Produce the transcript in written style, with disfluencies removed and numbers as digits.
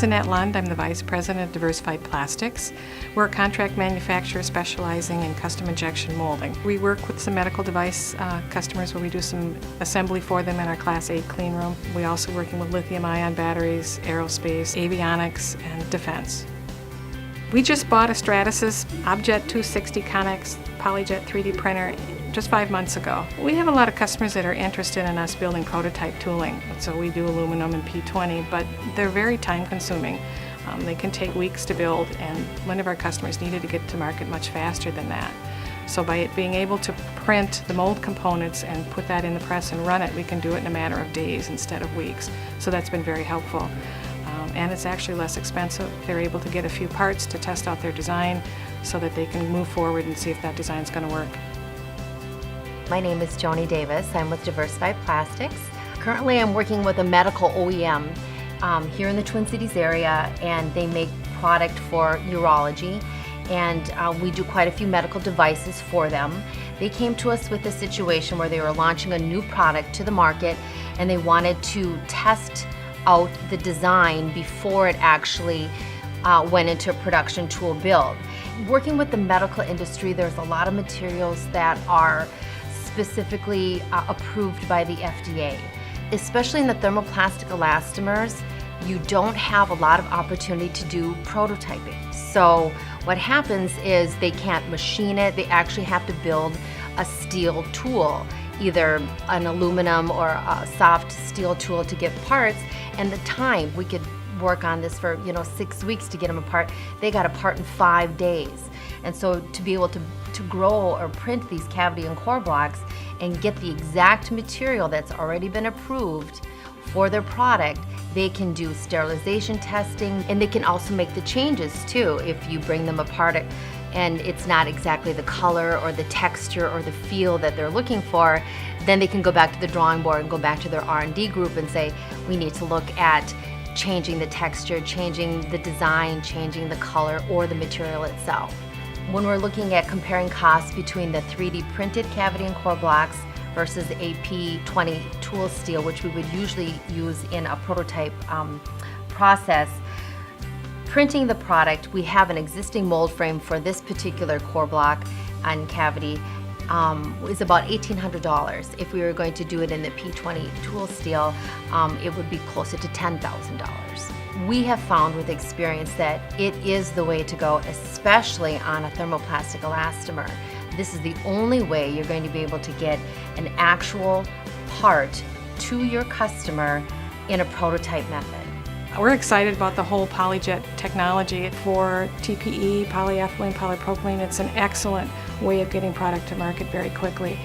is Annette Lund. I'm the Vice President of Diversified Plastics. We're a contract manufacturer specializing in custom injection molding. We work with some medical device customers where we do some assembly for them in our Class 8 clean room. We're also working with lithium-ion batteries, aerospace, avionics, and defense. We just bought a Stratasys Objet 260 Connex PolyJet 3D printer just 5 months ago. We have a lot of customers that are interested in us building prototype tooling. So we do aluminum and P20, but they're very time consuming. They can take weeks to build, and one of our customers needed to get to market much faster than that. So by being able to print the mold components and put that in the press and run it, we can do it in a matter of days instead of weeks. So that's been very helpful. And it's actually less expensive. They're able to get a few parts to test out their design so that they can move forward and see if that design is going to work. My name is Joni Davis. I'm with Diversified Plastics. Currently I'm working with a medical OEM here in the Twin Cities area, and they make product for urology, and we do quite a few medical devices for them. They came to us with a situation where they were launching a new product to the market, and they wanted to test out the design before it actually went into a production tool build. Working with the medical industry, there's a lot of materials that are specifically approved by the FDA. Especially in the thermoplastic elastomers, you don't have a lot of opportunity to do prototyping. So what happens is they can't machine it, they actually have to build a steel tool, either an aluminum or a soft steel tool to get parts, and the time we could work on this for 6 weeks to get them apart. They got apart in 5 days. And so to be able to grow or print these cavity and core blocks and get the exact material that's already been approved for their product, they can do sterilization testing, and they can also make the changes too. If you bring them apart and it's not exactly the color or the texture or the feel that they're looking for, then they can go back to the drawing board and go back to their R&D group and say, we need to look at changing the texture, changing the design, changing the color or the material itself. When we're looking at comparing costs between the 3D printed cavity and core blocks versus AP20 tool steel, which we would usually use in a prototype process, printing the product, we have an existing mold frame for this particular core block and cavity is about $1,800. If we were going to do it in the P20 tool steel, it would be closer to $10,000. We have found with experience that it is the way to go, especially on a thermoplastic elastomer. This is the only way you're going to be able to get an actual part to your customer in a prototype method. We're excited about the whole PolyJet technology for TPE, polyethylene, polypropylene. It's an excellent way of getting product to market very quickly.